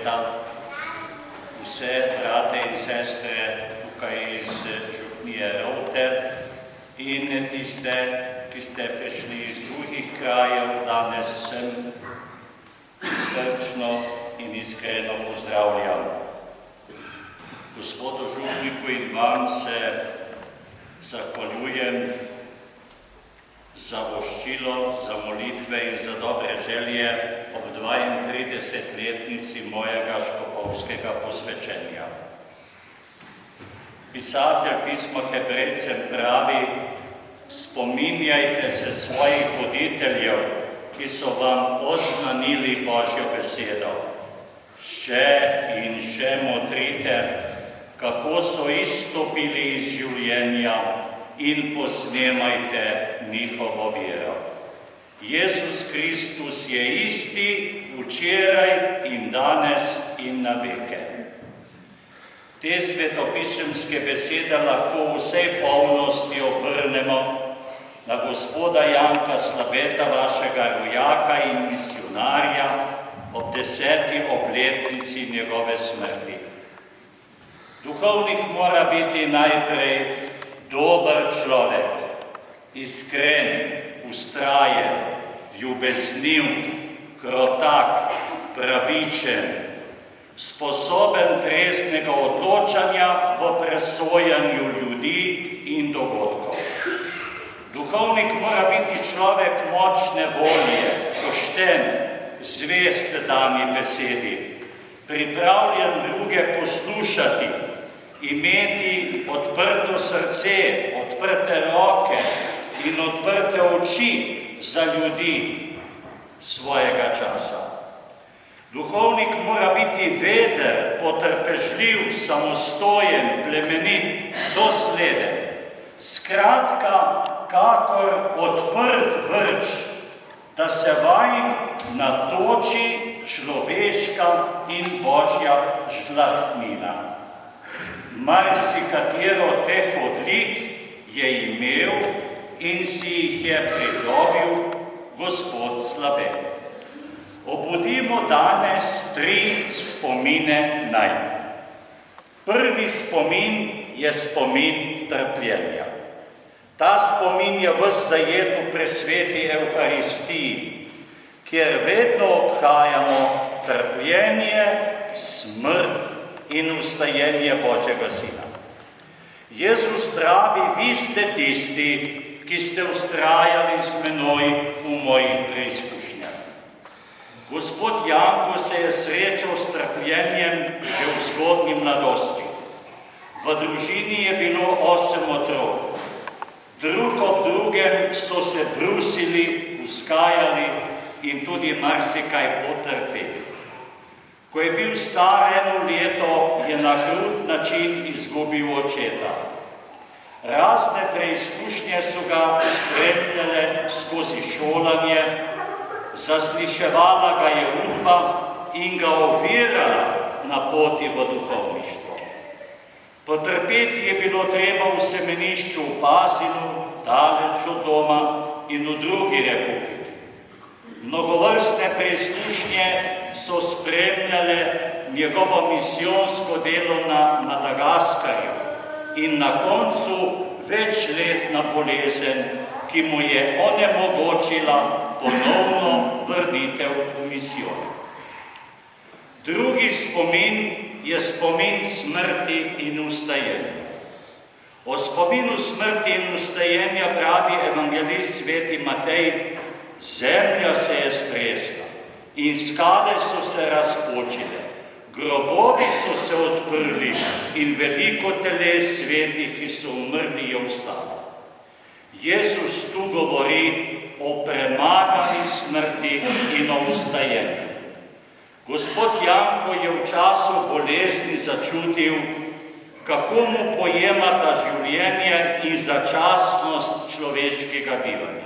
sveta, vse brate in sestre tukaj iz župnije Rovte in tiste, ki ste prišli iz drugih krajev, danes sem srčno in iskreno pozdravljam. Gospodu župniku in vam se zahvaljujem za voščilo, za molitve in za dobre želje ob 32-letnici mojega škofovskega posvečenja. Pisatelj pisma Hebrejcem pravi: spominjajte se svojih voditeljev, ki so vam oznanili Božjo besedo. Še in še motrite, kako so izstopili iz življenja, in posnemajte njihovo vero. Jezus Kristus je isti včeraj in danes in na veke. Te svetopisemske besede lahko v vsej polnosti obrnemo na gospoda Janka Slabeta, vašega rojaka in misionarja, ob 10. obletnici njegove smrti. Duhovnik mora biti najprej dober človek, iskren, vztrajen, ljubezniv, krotak, pravičen, sposoben treznega odločanja v presojanju ljudi in dogodkov. Duhovnik mora biti človek močne volje, pošten, zvest dani besedi, pripravljen druge poslušati, imeti odprto srce, odprte roke in odprte oči za ljudi svojega časa. Duhovnik mora biti veder, potrpežljiv, samostojen, plemenit, dosleden. Skratka, kakor odprt vrč, da se vanj natoči človeška in Božja žlahtnina. Marsikatero teh odlik je imel in si jih je pridobil gospod Slabe. Obudimo danes 3 spomine nanj. Prvi spomin je spomin trpljenja. Ta spomin je ves zajet v presveti Evharistiji, kjer vedno obhajamo trpljenje, smrt in vstajenje Božjega Sina. Jezus pravi: vi ste tisti, ki ste vztrajali z menoj v mojih preizkušnjah. Gospod Janko se je srečal s trpljenjem že v zgodnji mladosti. V družini je bilo 8 otrok. Drug ob drugem so se brusili, vzgajali in tudi marsikaj potrpeli. Ko je bil star 1 leto, je na krut način izgubil očeta. Razne preizkušnje so ga spremljale skozi šolanje, zasliševala ga je udba in ga ovirala na poti v duhovništvo. Potrpeti je bilo treba v semenišču v Pazinu, daleč od doma in v drugi republiki. Mnogovrstne preizkušnje so spremljale njegovo misijonsko delo na Madagaskarju in na koncu večletna bolezen, ki mu je onemogočila ponovno vrnitev v misijon. Drugi spomin je spomin smrti in vstajenja. O spominu smrti in vstajenja pravi evangelist sveti Matej: zemlja se je stresla in skale so se razpočile, grobovi so se odprli in veliko teles svetih, ki so umrli, je vstalo. Jezus tu govori o premagani smrti in o vstajenju. Gospod Janko je v času bolezni začutil, kako mu pojemata življenje in začasnost človeškega bivanja.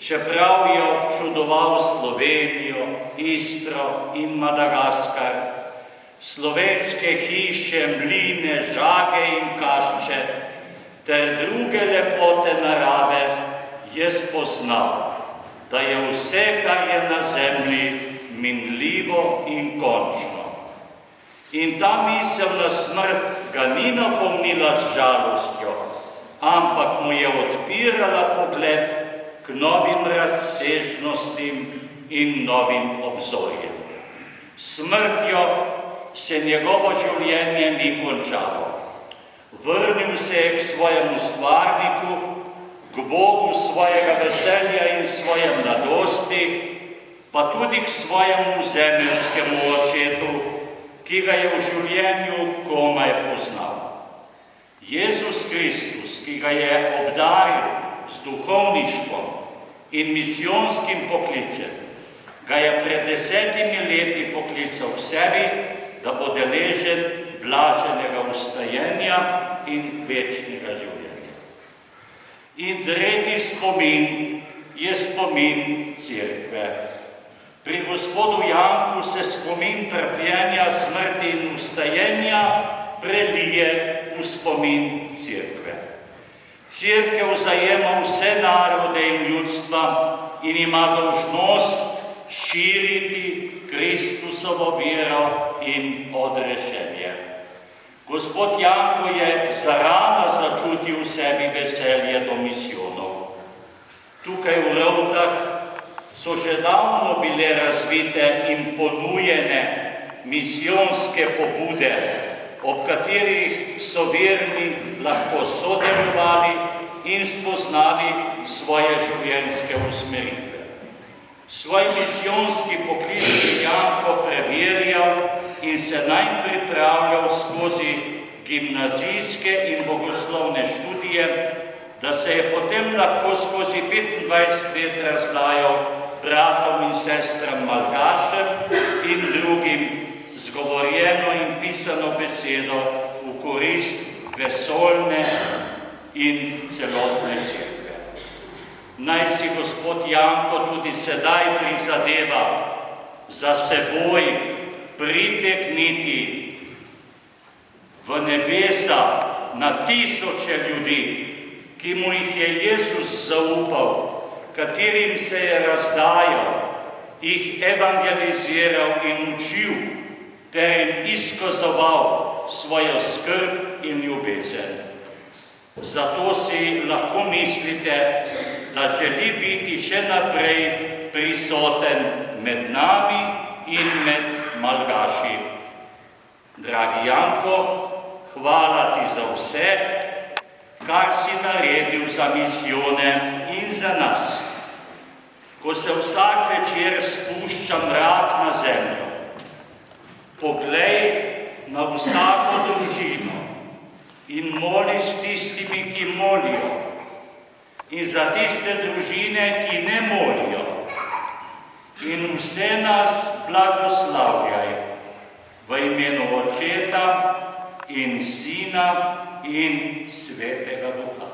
Čeprav je občudoval Slovenijo, Istro in Madagaskar, slovenske hiše, mline, žage in kašče ter druge lepote narave, je spoznal, da je vse, kar je na zemlji, minljivo in končno. In ta misel na smrt ga ni napolnila z žalostjo, ampak mu je odpirala pogled k novim razsežnostim in novim obzorjem. Smrtjo se njegovo življenje ni končalo. Vrnil se je k svojemu stvarniku, k Bogu svojega veselja in svoje mladosti, pa tudi k svojemu zemeljskemu očetu, ki ga je v življenju komaj poznal. Jezus Kristus, ki ga je obdaril z duhovništvom in misijonskim poklicem, ga je pred 10 leti poklical k sebi, da bo deležen blaženega ustajenja in večnega življenja. In tretji spomin je spomin cerkve. Pri gospodu Janku se spomin trpljenja, smrti in ustajenja prelije v spomin cerkve. Cerkev zajema vse narode in ljudstva in ima dolžnost širiti Kristusovo vero in odrešenje. Gospod Janko je zarana začutil v sebi veselje do misijonov. Tukaj v Rovtah so že davno bile razvite in ponujene misijonske pobude, ob katerih so verni lahko sodelovali in spoznali svoje življenjske usmeritve. Svoj misijonski poklic je Janko preverjal in se naj pripravljal skozi gimnazijske in bogoslovne študije, da se je potem lahko skozi 25 let razlajal bratom in sestram malgašem in drugim zgovorjeno in pisano besedo v korist vesoljne in celotne cerkve. Naj si gospod Janko tudi sedaj prizadeva za seboj pritegniti v nebesa na tisoče ljudi, ki mu jih je Jezus zaupal, katerim se je razdajal, jih evangeliziral in učil, ter jim izkazoval svojo skrb in ljubezen. Zato si lahko mislite, da želi biti še naprej prisoten med nami in med malgaši. Dragi Janko, hvala ti za vse, kar si naredil za misijone in za nas. Ko se vsak večer spušča mrak na zemljo, poglej na vsako družino in moli s tistimi, ki molijo, in za tiste družine, ki ne molijo. In vse nas blagoslavljaj v imenu Očeta in Sina in Svetega Duha.